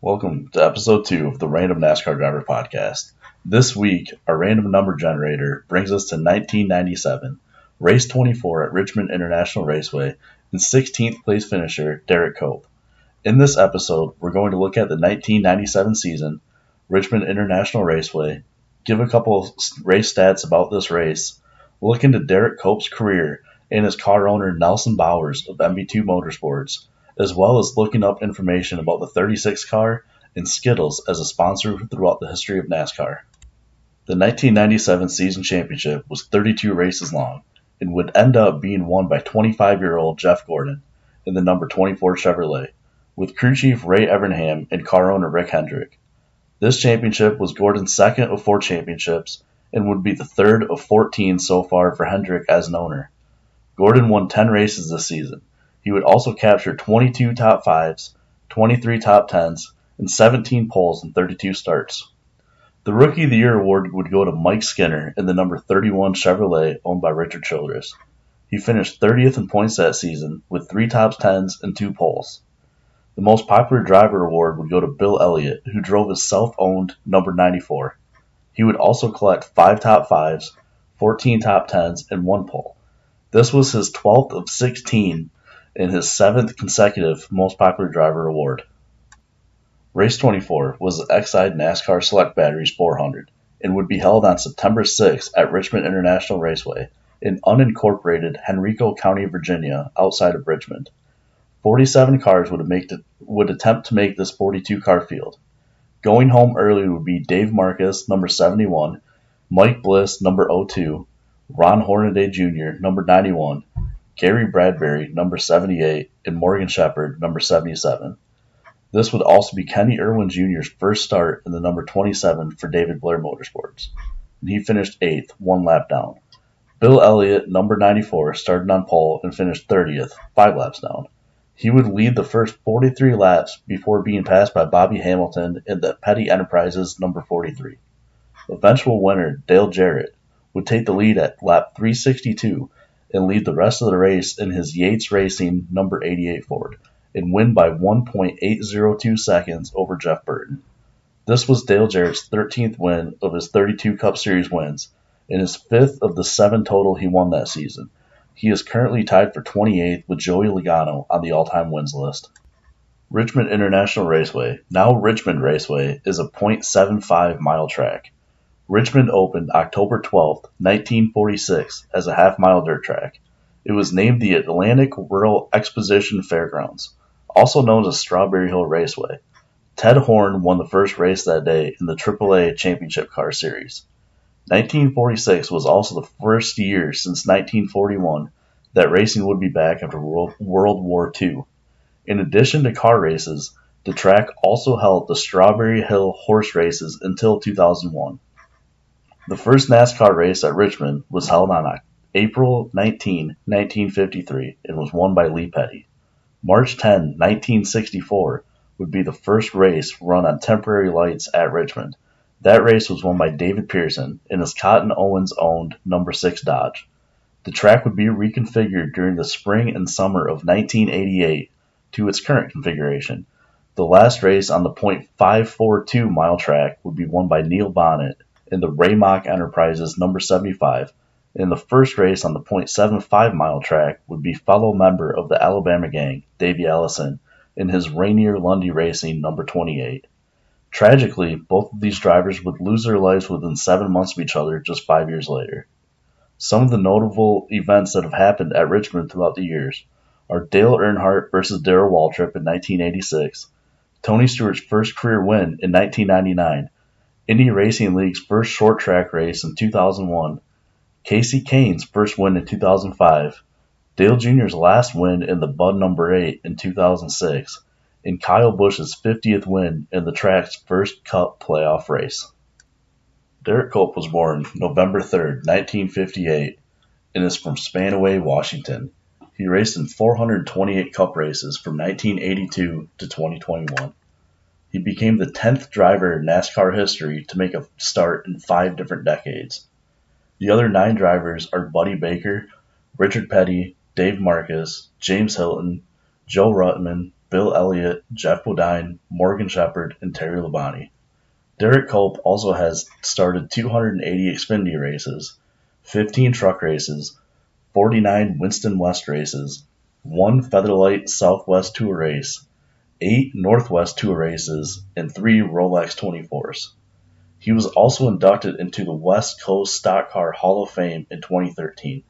Welcome to episode 2 of the Random NASCAR Driver Podcast. This week, our random number generator brings us to 1997, race 24 at Richmond International Raceway, and 16th place finisher Derrike Cope. In this episode, we're going to look at the 1997 season, Richmond International Raceway, give a couple of race stats about this race, look into Derrike Cope's career and his car owner Nelson Bowers of MV2 Motorsports, as well as looking up information about the 36 car and Skittles as a sponsor throughout the history of NASCAR. The 1997 season championship was 32 races long and would end up being won by 25-year-old Jeff Gordon in the number 24 Chevrolet, with crew chief Ray Evernham and car owner Rick Hendrick. This championship was Gordon's second of 4 championships and would be the third of 14 so far for Hendrick as an owner. Gordon won 10 races this season. He would also capture 22 top 5s, 23 top 10s, and 17 poles in 32 starts. The Rookie of the Year award would go to Mike Skinner in the number 31 Chevrolet owned by Richard Childress. He finished 30th in points that season with 3 top 10s and 2 poles. The Most Popular Driver award would go to Bill Elliott, who drove his self-owned number 94. He would also collect 5 top 5s, 14 top 10s, and 1 pole. This was his 12th of 16 in his 7th consecutive Most Popular Driver award. Race 24 was the Exide NASCAR Select Batteries 400 and would be held on September 6 at Richmond International Raceway in unincorporated Henrico County, Virginia, outside of Richmond. 47 cars would attempt to make this 42-car field. Going home early would be Dave Marcus, number 71, Mike Bliss, number 02, Ron Hornaday Jr., number 91, Gary Bradbury, number 78, and Morgan Shepherd, number 77. This would also be Kenny Irwin Jr.'s first start in the number 27 for David Blair Motorsports, and he finished 8th, 1 lap down. Bill Elliott, number 94, started on pole and finished 30th, 5 laps down. He would lead the first 43 laps before being passed by Bobby Hamilton in the Petty Enterprises number 43. Eventual winner Dale Jarrett would take the lead at lap 362 and lead the rest of the race in his Yates Racing number 88 Ford, and win by 1.802 seconds over Jeff Burton. This was Dale Jarrett's 13th win of his 32 Cup Series wins, and his 5th of the 7 total he won that season. He is currently tied for 28th with Joey Logano on the all-time wins list. Richmond International Raceway, now Richmond Raceway, is a .75-mile track. Richmond opened October 12, 1946, as a half-mile dirt track. It was named the Atlantic Rural Exposition Fairgrounds, also known as Strawberry Hill Raceway. Ted Horn won the first race that day in the AAA Championship Car Series. 1946 was also the first year since 1941 that racing would be back after World War II. In addition to car races, the track also held the Strawberry Hill horse races until 2001. The first NASCAR race at Richmond was held on April 19, 1953, and was won by Lee Petty. March 10, 1964, would be the first race run on temporary lights at Richmond. That race was won by David Pearson in his Cotton Owens-owned number 6 Dodge. The track would be reconfigured during the spring and summer of 1988 to its current configuration. The last race on the .542-mile track would be won by Neil Bonnet in the Raymock Enterprises number 75, and the first race on the .75-mile track would be fellow member of the Alabama gang, Davey Allison, in his Rainier Lundy Racing number 28. Tragically, both of these drivers would lose their lives within 7 months of each other just 5 years later. Some of the notable events that have happened at Richmond throughout the years are Dale Earnhardt versus Darrell Waltrip in 1986, Tony Stewart's first career win in 1999, Indy Racing League's first short track race in 2001, Casey Kane's first win in 2005, Dale Jr.'s last win in the Bud number 8 in 2006, and Kyle Busch's 50th win in the track's first Cup playoff race. Derrike Cope was born November 3, 1958, and is from Spanaway, Washington. He raced in 428 Cup races from 1982 to 2021. He became the 10th driver in NASCAR history to make a start in 5 different decades. The other 9 drivers are Buddy Baker, Richard Petty, Dave Marcus, James Hilton, Joe Ruttman, Bill Elliott, Jeff Bodine, Morgan Shepherd, and Terry Labonte. Derrike Cope also has started 280 Xfinity races, 15 truck races, 49 Winston West races, 1 Featherlight Southwest Tour race, 8 Northwest Tour races, and 3 Rolex 24s. He was also inducted into the West Coast Stock Car Hall of Fame in 2013.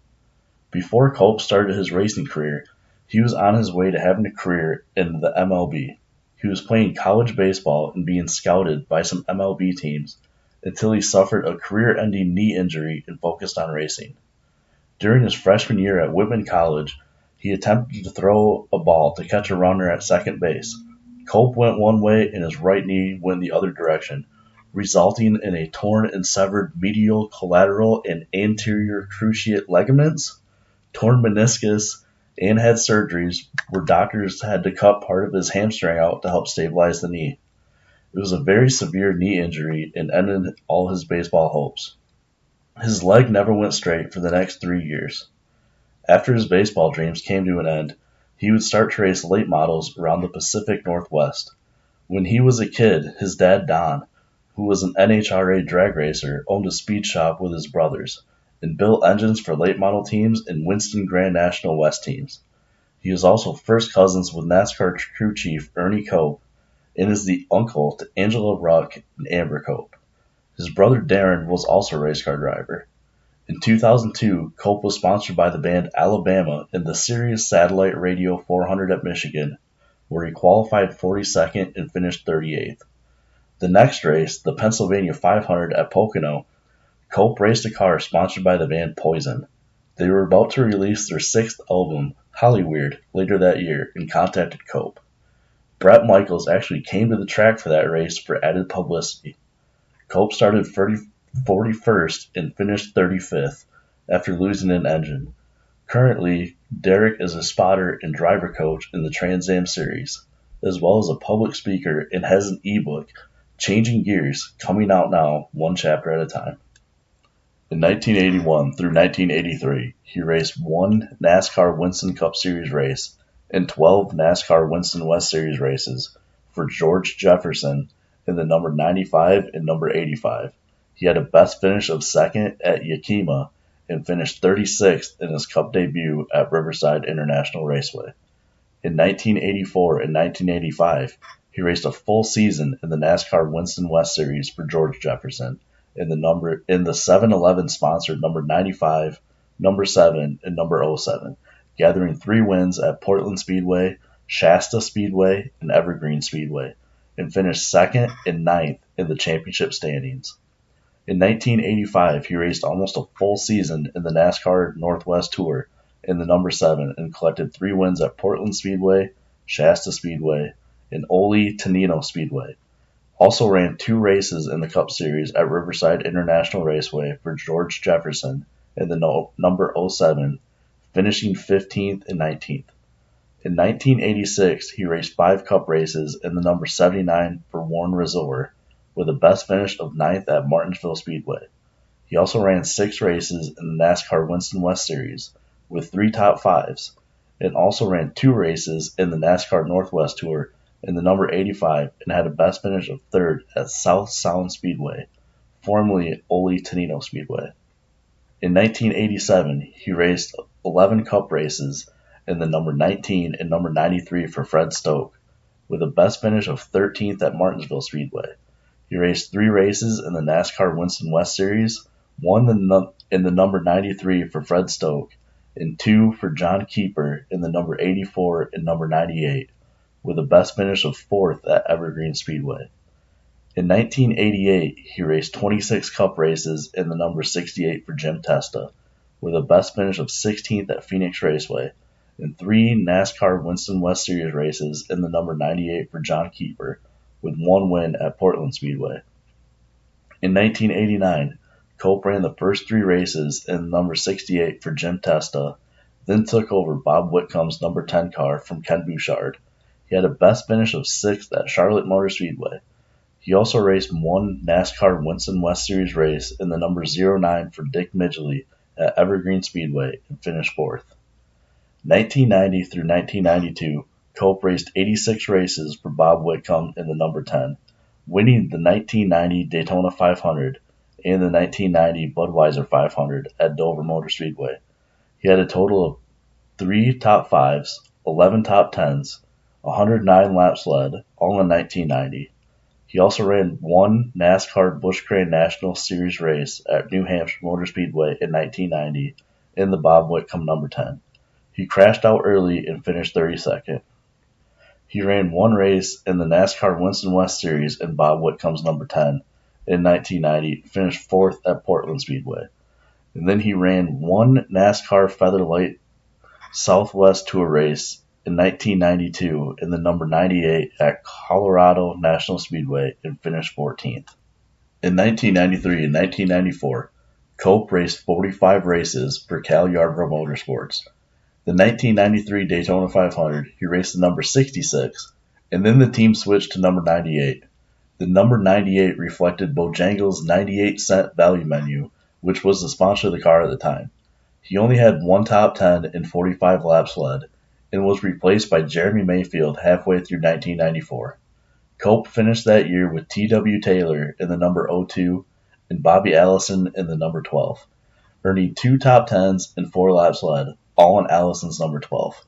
Before Cope started his racing career, he was on his way to having a career in the MLB. He was playing college baseball and being scouted by some MLB teams until he suffered a career-ending knee injury and focused on racing. During his freshman year at Whitman College, he attempted to throw a ball to catch a runner at second base. Cope went one way and his right knee went the other direction, resulting in a torn and severed medial collateral and anterior cruciate ligaments, torn meniscus, and had surgeries where doctors had to cut part of his hamstring out to help stabilize the knee. It was a very severe knee injury and ended all his baseball hopes. His leg never went straight for the next 3 years. After his baseball dreams came to an end, he would start to race late models around the Pacific Northwest. When he was a kid, his dad Don, who was an NHRA drag racer, owned a speed shop with his brothers and built engines for late model teams and Winston Grand National West teams. He is also first cousins with NASCAR crew chief Ernie Cope and is the uncle to Angela Ruck and Amber Cope. His brother Darren was also a race car driver. In 2002, Cope was sponsored by the band Alabama in the Sirius Satellite Radio 400 at Michigan, where he qualified 42nd and finished 38th. The next race, the Pennsylvania 500 at Pocono, Cope raced a car sponsored by the band Poison. They were about to release their 6th album, Hollyweird, later that year and contacted Cope. Bret Michaels actually came to the track for that race for added publicity. Cope started 41st and finished 35th after losing an engine. Currently, Derrike is a spotter and driver coach in the Trans Am Series, as well as a public speaker and has an ebook, Changing Gears, coming out now, one chapter at a time. In 1981 through 1983, he raced 1 NASCAR Winston Cup Series race and 12 NASCAR Winston West Series races for George Jefferson in the number 95 and number 85. He had a best finish of second at Yakima and finished 36th in his Cup debut at Riverside International Raceway. In 1984 and 1985, he raced a full season in the NASCAR Winston West Series for George Jefferson in the 7-Eleven sponsored number 95, number 7, and number 07, gathering 3 wins at Portland Speedway, Shasta Speedway, and Evergreen Speedway, and finished 2nd and 9th in the championship standings. In 1985, he raced almost a full season in the NASCAR Northwest Tour in the number 7 and collected 3 wins at Portland Speedway, Shasta Speedway, and Ole Tenino Speedway. Also ran 2 races in the Cup Series at Riverside International Raceway for George Jefferson in the number 07, finishing 15th and 19th. In 1986, he raced 5 Cup races in the number 79 for Warren Resort, with a best finish of 9th at Martinsville Speedway. He also ran 6 races in the NASCAR Winston West Series, with 3 top 5s, and also ran 2 races in the NASCAR Northwest Tour in the number 85 and had a best finish of 3rd at South Sound Speedway, formerly Ole Tenino Speedway. In 1987, he raced 11 Cup races in the number 19 and number 93 for Fred Stoke, with a best finish of 13th at Martinsville Speedway. He raced 3 races in the NASCAR Winston West Series, 1 in the number 93 for Fred Stoke, and 2 for John Keeper in the number 84 and number 98, with a best finish of 4th at Evergreen Speedway. In 1988, he raced 26 Cup races in the number 68 for Jim Testa, with a best finish of 16th at Phoenix Raceway, and 3 NASCAR Winston West Series races in the number 98 for John Keeper, with 1 win at Portland Speedway. In 1989, Cope ran the first 3 races in the number 68 for Jim Testa, then took over Bob Whitcomb's number 10 car from Ken Bouchard. He had a best finish of 6th at Charlotte Motor Speedway. He also raced 1 NASCAR Winston West Series race in the number 09 for Dick Midgley at Evergreen Speedway and finished 4th. 1990 through 1992, Cope raced 86 races for Bob Whitcomb in the number 10, winning the 1990 Daytona 500 and the 1990 Budweiser 500 at Dover Motor Speedway. He had a total of 3 top 5s, 11 top 10s, 109 laps led, all in 1990. He also ran one NASCAR Busch Crane National Series race at New Hampshire Motor Speedway in 1990 in the Bob Whitcomb number 10. He crashed out early and finished 32nd. He ran one race in the NASCAR Winston West Series in Bob Whitcomb's number 10 in 1990, finished 4th at Portland Speedway. And then he ran one NASCAR Featherlight Southwest Tour race in 1992 in the number 98 at Colorado National Speedway and finished 14th. In 1993 and 1994, Cope raced 45 races for Cal Yarborough Motorsports. The 1993 Daytona 500, he raced the number 66, and then the team switched to number 98. The number 98 reflected Bojangles' 98-cent value menu, which was the sponsor of the car at the time. He only had one top 10 and 45 laps led, and was replaced by Jeremy Mayfield halfway through 1994. Cope finished that year with T.W. Taylor in the number 02 and Bobby Allison in the number 12, earning 2 top 10s and 4 laps led, all in Allison's number 12.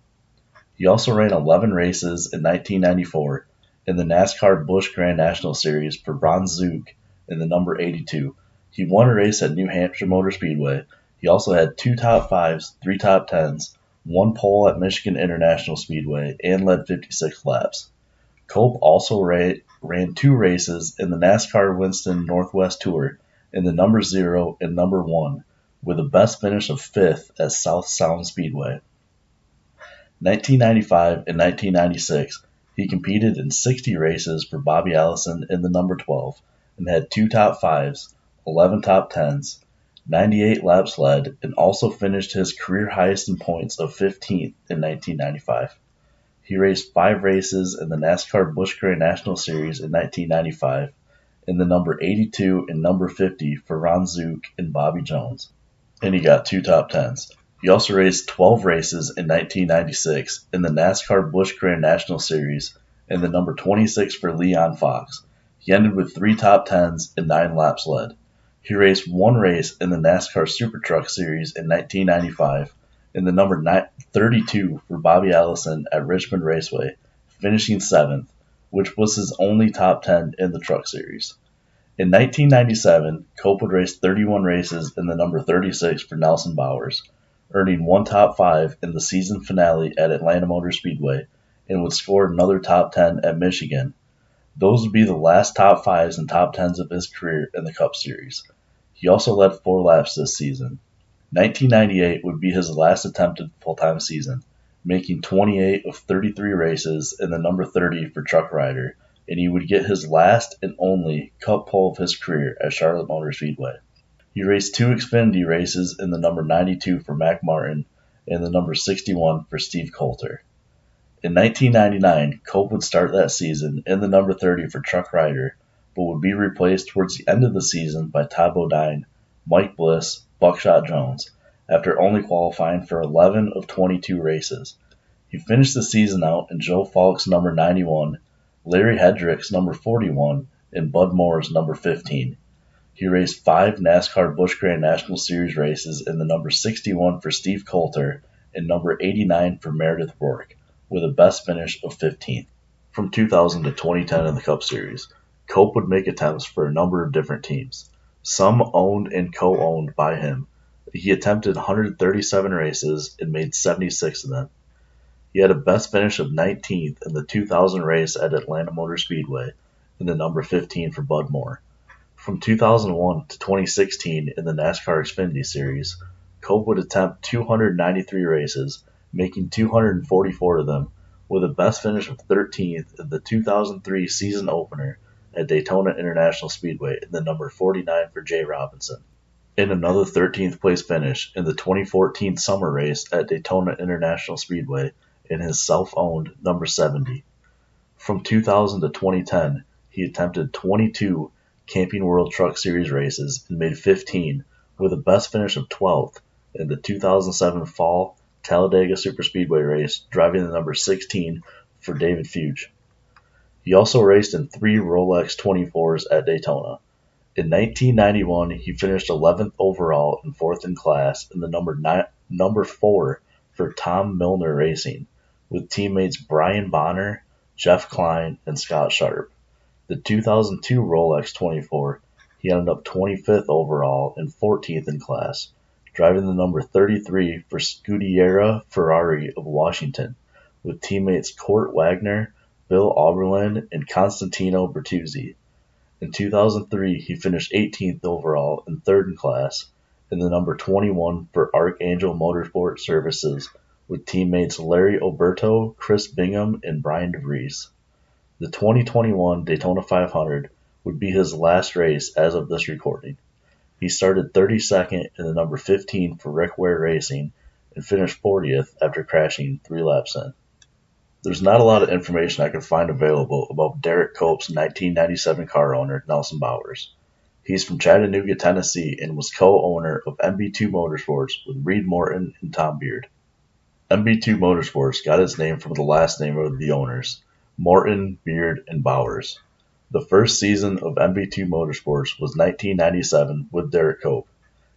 He also ran 11 races in 1994 in the NASCAR Busch Grand National Series for Ron Zook in the number 82. He won a race at New Hampshire Motor Speedway. He also had 2 top 5s, 3 top 10s, 1 pole at Michigan International Speedway, and led 56 laps. Cope also ran 2 races in the NASCAR Winston Northwest Tour in the number 0 and number 1, with a best finish of 5th at South Sound Speedway. 1995 and 1996, he competed in 60 races for Bobby Allison in the number 12 and had 2 top 5s, 11 top 10s, 98 laps led, and also finished his career highest in points of 15th in 1995. He raced 5 races in the NASCAR Busch Grand National Series in 1995 in the number 82 and number 50 for Ron Zook and Bobby Jones, and he got 2 top 10s. He also raced 12 races in 1996 in the NASCAR Busch Grand National Series in the number 26 for Leon Fox. He ended with 3 top 10s and 9 laps led. He raced 1 race in the NASCAR Super Truck Series in 1995 in the number 32 for Bobby Allison at Richmond Raceway, finishing 7th, which was his only top 10 in the Truck Series. In 1997, Cope would race 31 races in the number 36 for Nelson Bowers, earning 1 top 5 in the season finale at Atlanta Motor Speedway, and would score another top 10 at Michigan. Those would be the last top 5s and top 10s of his career in the Cup Series. He also led 4 laps this season. 1998 would be his last attempted full-time season, making 28 of 33 races in the number 30 for Truck Rider, and he would get his last and only Cup pole of his career at Charlotte Motor Speedway. He raced 2 Xfinity races in the number 92 for Mac Martin and the number 61 for Steve Coulter. In 1999, Cope would start that season in the number 30 for Truck Rider, but would be replaced towards the end of the season by Todd Bodine, Mike Bliss, Buckshot Jones, after only qualifying for 11 of 22 races. He finished the season out in Joe Falk's number 91, Larry Hedrick's number 41, and Bud Moore's number 15. He raced 5 NASCAR Busch Grand National Series races in the number 61 for Steve Coulter and number 89 for Meredith Rourke, with a best finish of 15th. From 2000 to 2010 in the Cup Series, Cope would make attempts for a number of different teams, some owned and co-owned by him. He attempted 137 races and made 76 of them. He had a best finish of 19th in the 2000 race at Atlanta Motor Speedway in the number 15 for Bud Moore. From 2001 to 2016 in the NASCAR Xfinity Series, Cope would attempt 293 races, making 244 of them, with a best finish of 13th in the 2003 season opener at Daytona International Speedway in the number 49 for Jay Robinson, and another 13th place finish in the 2014 summer race at Daytona International Speedway in his self-owned number 70. From 2000 to 2010, he attempted 22 Camping World Truck Series races and made 15, with a best finish of 12th in the 2007 Fall Talladega Superspeedway race, driving the number 16 for David Fuge. He also raced in 3 Rolex 24s at Daytona. In 1991, he finished 11th overall and 4th in class in the number 4 for Tom Milner Racing, with teammates Brian Bonner, Jeff Klein, and Scott Sharp. The 2002 Rolex 24, he ended up 25th overall and 14th in class, driving the number 33 for Scuderia Ferrari of Washington, with teammates Kurt Wagner, Bill Auberlen, and Constantino Bertuzzi. In 2003, he finished 18th overall and 3rd in class in the number 21 for Archangel Motorsport Services with teammates Larry Oberto, Chris Bingham, and Brian DeVries. The 2021 Daytona 500 would be his last race as of this recording. He started 32nd in the number 15 for Raceway Racing and finished 40th after crashing 3 laps in. There's not a lot of information I could find available about Derrike Cope's 1997 car owner, Nelson Bowers. He's from Chattanooga, Tennessee, and was co-owner of MB2 Motorsports with Reed Morton and Tom Beard. MB2 Motorsports got its name from the last name of the owners, Morton, Beard, and Bowers. The first season of MB2 Motorsports was 1997 with Derrike Cope.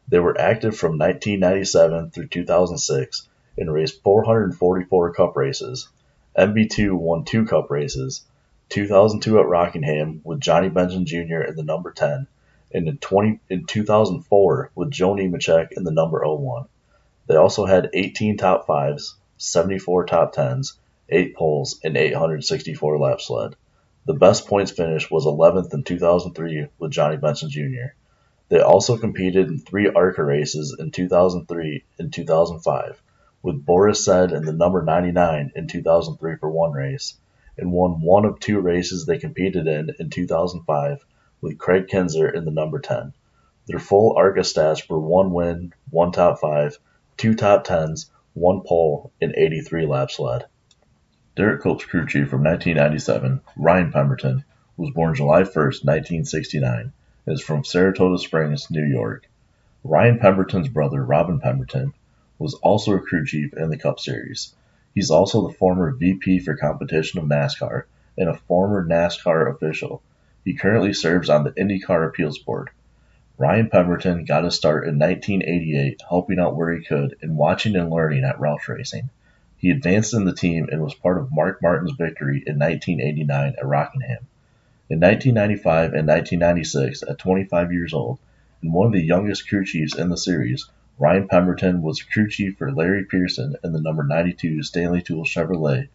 They were active from 1997 through 2006 and raced 444 Cup races. MB2 won 2 Cup races, 2002 at Rockingham with Johnny Benson Jr. in the number 10, and in 2004 with Joe Nemechek in the number 01. They also had 18 top 5s, 74 top 10s, 8 poles, and 864 laps led. The best points finish was 11th in 2003 with Johnny Benson Jr. They also competed in 3 ARCA races in 2003 and 2005. With Boris Said in the number 99 in 2003 for 1 race, and won 1 of 2 races they competed in 2005 with Craig Kinzer in the number 10. Their full ARCA stats were 1 win, 1 top 5, 2 top 10s, 1 pole, and 83 laps led. Derrike Cope's crew chief from 1997, Ryan Pemberton, was born July 1, 1969, and is from Saratoga Springs, New York. Ryan Pemberton's brother, Robin Pemberton, was also a crew chief in the Cup Series. He's also the former VP for Competition of NASCAR and a former NASCAR official. He currently serves on the IndyCar Appeals Board. Ryan Pemberton got his start in 1988, helping out where he could and watching and learning at Roush Racing. He advanced in the team and was part of Mark Martin's victory in 1989 at Rockingham. In 1995 and 1996, at 25 years old, and one of the youngest crew chiefs in the series, Ryan Pemberton was crew chief for Larry Pearson in the number 92 Stanley Tool Chevrolet,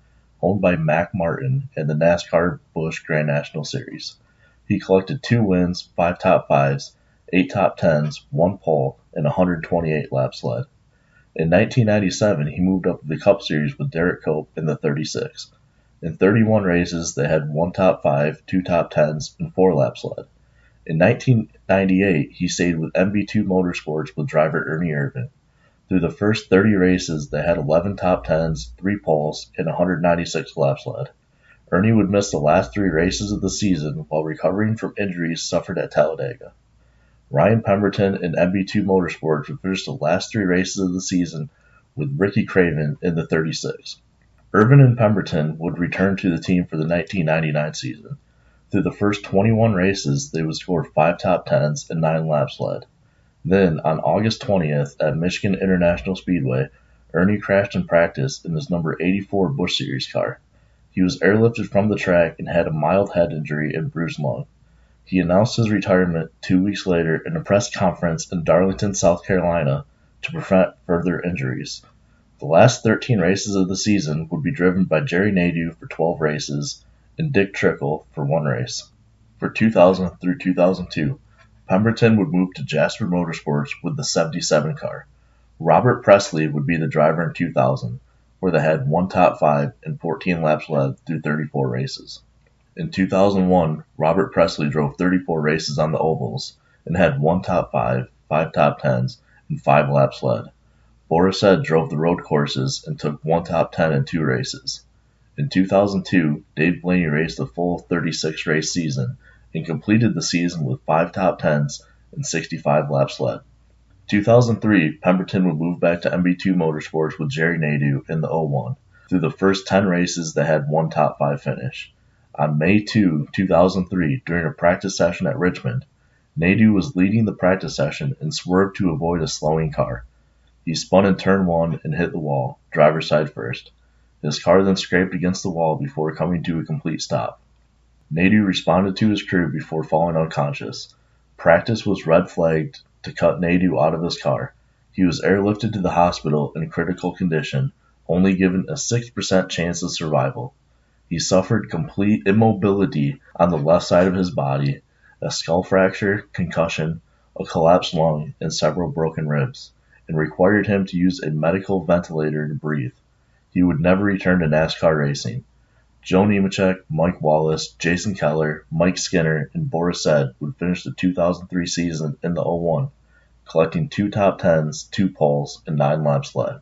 owned by Mac Martin in the NASCAR Busch Grand National Series. He collected 2 wins, 5 top 5s, 8 top 10s, 1 pole, and 128 laps led. In 1997, he moved up to the Cup Series with Derrike Cope in the 36. In 31 races, they had 1 top 5, 2 top 10s, and 4 laps led. In 1998, he stayed with MB2 Motorsports with driver Ernie Irvan. Through the first 30 races, they had 11 top 10s, 3 poles, and 196 laps led. Ernie would miss the last 3 races of the season while recovering from injuries suffered at Talladega. Ryan Pemberton and MB2 Motorsports would finish the last 3 races of the season with Ricky Craven in the 36. Irvan and Pemberton would return to the team for the 1999 season. Through the first 21 races, they would score 5 top 10s and 9 laps led. Then, on August 20th at Michigan International Speedway, Ernie crashed in practice in his number 84 Busch Series car. He was airlifted from the track and had a mild head injury and bruised lung. He announced his retirement 2 weeks later in a press conference in Darlington, South Carolina, to prevent further injuries. The last 13 races of the season would be driven by Jerry Nadeau for 12 races, and Dick Trickle for 1 race. For 2000 through 2002, Pemberton would move to Jasper Motorsports with the 77 car. Robert Presley would be the driver in 2000, where they had 1 top 5 and 14 laps led through 34 races. In 2001, Robert Presley drove 34 races on the ovals and had 1 top 5, 5 top 10s, and 5 laps led. Boris Said drove the road courses and took 1 top 10 in 2 races. In 2002, Dave Blaney raced the full 36-race season and completed the season with 5 top 10s and 65 laps led. 2003, Pemberton would move back to MB2 Motorsports with Jerry Nadeau in the 01. Through the first 10 races, they had one top 5 finish. On May 2, 2003, during a practice session at Richmond, Nadeau was leading the practice session and swerved to avoid a slowing car. He spun in turn 1 and hit the wall, driver's side first. His car then scraped against the wall before coming to a complete stop. Nadeau responded to his crew before falling unconscious. Practice was red flagged to cut Nadeau out of his car. He was airlifted to the hospital in critical condition, only given a 6% chance of survival. He suffered complete immobility on the left side of his body, a skull fracture, concussion, a collapsed lung, and several broken ribs, and required him to use a medical ventilator to breathe. He would never return to NASCAR racing. Joe Nemechek, Mike Wallace, Jason Keller, Mike Skinner, and Boris Said would finish the 2003 season in the 01, collecting 2 top 10s, 2 poles, and 9 laps led.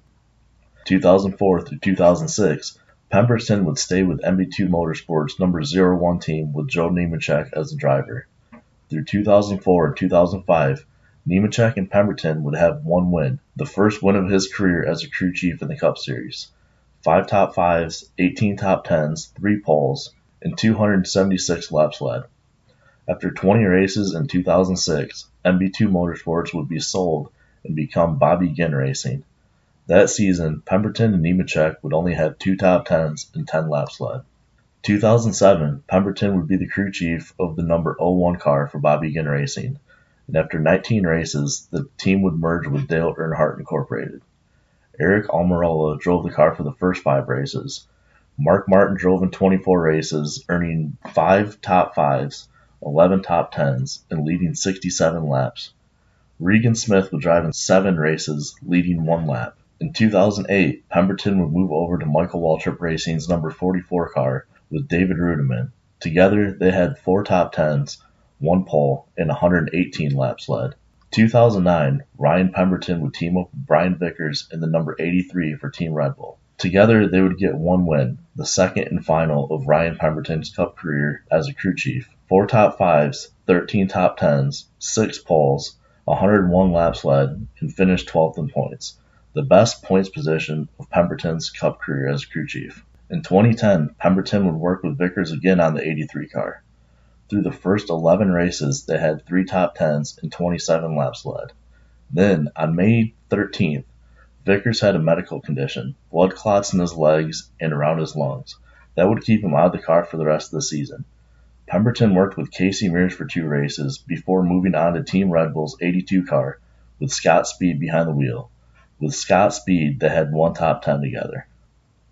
2004 through 2006, Pemberton would stay with MB2 Motorsports number 01 team with Joe Nemechek as the driver. Through 2004 and 2005, Nemechek and Pemberton would have 1 win, the first win of his career as a crew chief in the Cup Series. 5 top 5s, 18 top 10s, 3 poles, and 276 laps led. After 20 races in 2006, MB2 Motorsports would be sold and become Bobby Ginn Racing. That season, Pemberton and Nemechek would only have 2 top 10s and 10 laps led. 2007, Pemberton would be the crew chief of the number 01 car for Bobby Ginn Racing, and after 19 races, the team would merge with Dale Earnhardt Incorporated. Eric Almirola drove the car for the first 5 races. Mark Martin drove in 24 races, earning 5 top 5s, 11 top 10s, and leading 67 laps. Regan Smith would drive in 7 races, leading 1 lap. In 2008, Pemberton would move over to Michael Waltrip Racing's number 44 car with David Rudiman. Together, they had 4 top 10s, 1 pole, and 118 laps led. 2009, Ryan Pemberton would team up with Brian Vickers in the number 83 for Team Red Bull. Together, they would get 1 win, the second and final of Ryan Pemberton's Cup career as a crew chief. 4 top 5s, 13 top 10s, 6 poles, 101 laps led, and finished 12th in points, the best points position of Pemberton's Cup career as crew chief. In 2010, Pemberton would work with Vickers again on the 83 car. Through the first 11 races, they had 3 top 10s and 27 laps led. Then, on May 13th, Vickers had a medical condition, blood clots in his legs and around his lungs, that would keep him out of the car for the rest of the season. Pemberton worked with Casey Mears for 2 races before moving on to Team Red Bull's 82 car with Scott Speed behind the wheel. With Scott Speed, they had 1 top 10 together.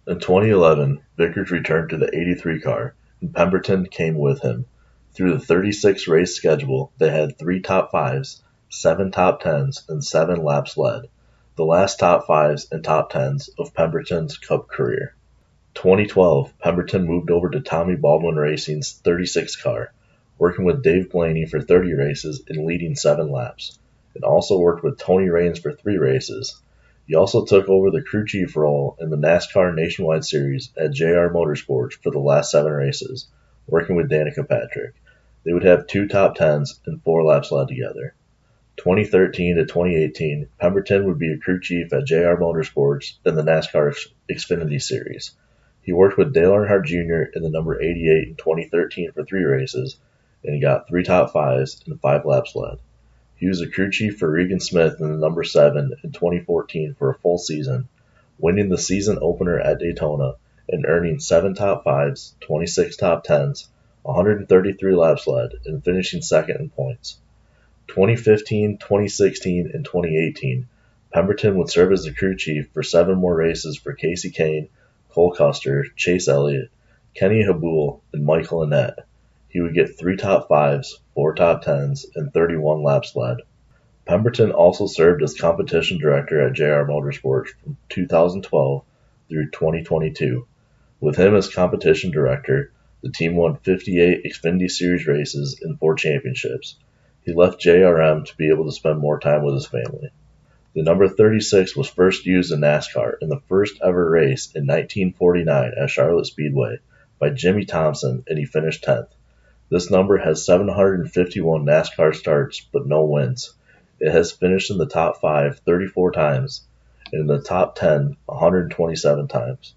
In 2011, Vickers returned to the 83 car, and Pemberton came with him. Through the 36 race schedule, they had 3 top 5s, 7 top 10s, and 7 laps led, the last top 5s and top 10s of Pemberton's Cup career. 2012, Pemberton moved over to Tommy Baldwin Racing's 36 car, working with Dave Blaney for 30 races and leading 7 laps, and also worked with Tony Raines for 3 races. He also took over the crew chief role in the NASCAR Nationwide Series at JR Motorsports for the last 7 races, working with Danica Patrick. They would have 2 top 10s and 4 laps led together. 2013 to 2018, Pemberton would be a crew chief at JR Motorsports in the NASCAR Xfinity Series. He worked with Dale Earnhardt Jr. in the number 88 in 2013 for 3 races, and he got 3 top 5s and 5 laps led. He was a crew chief for Regan Smith in the number 7 in 2014 for a full season, winning the season opener at Daytona and earning 7 top 5s, 26 top 10s, 133 laps led, and finishing second in points. 2015, 2016, and 2018, Pemberton would serve as the crew chief for 7 more races for Casey Kane, Cole Custer, Chase Elliott, Kenny Habul, and Michael Annett. He would get 3 top 5s, 4 top 10s, and 31 laps led. Pemberton also served as competition director at JR Motorsports from 2012 through 2022. With him as competition director, the team won 58 Xfinity Series races and 4 championships. He left JRM to be able to spend more time with his family. The number 36 was first used in NASCAR in the first ever race in 1949 at Charlotte Speedway by Jimmy Thompson, and he finished 10th. This number has 751 NASCAR starts but no wins. It has finished in the top 5 34 times and in the top 10 127 times.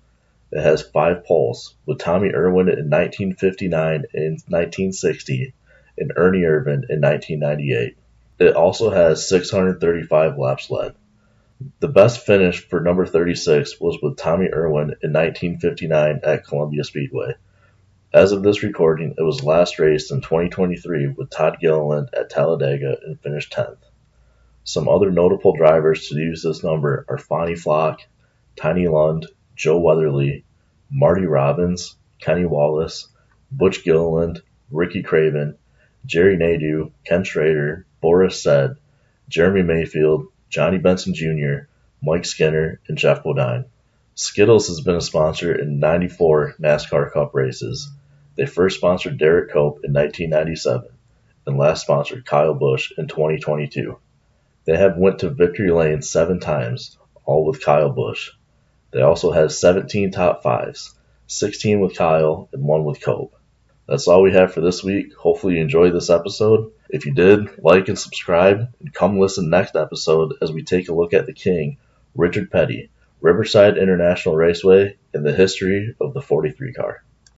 It has 5 poles, with Tommy Irwin in 1959 and 1960, and Ernie Irvan in 1998. It also has 635 laps led. The best finish for number 36 was with Tommy Irwin in 1959 at Columbia Speedway. As of this recording, it was last raced in 2023 with Todd Gilliland at Talladega and finished 10th. Some other notable drivers to use this number are Fonnie Flock, Tiny Lund, Joe Weatherly, Marty Robbins, Kenny Wallace, Butch Gilliland, Ricky Craven, Jerry Nadeau, Ken Schrader, Boris Said, Jeremy Mayfield, Johnny Benson Jr., Mike Skinner, and Jeff Bodine. Skittles has been a sponsor in 94 NASCAR Cup races. They first sponsored Derrike Cope in 1997 and last sponsored Kyle Busch in 2022. They have went to victory lane 7 times, all with Kyle Busch. They also have 17 top 5s, 16 with Kyle and 1 with Cope. That's all we have for this week. Hopefully you enjoyed this episode. If you did, like and subscribe, and come listen next episode as we take a look at the King, Richard Petty, Riverside International Raceway, and the history of the 43 car.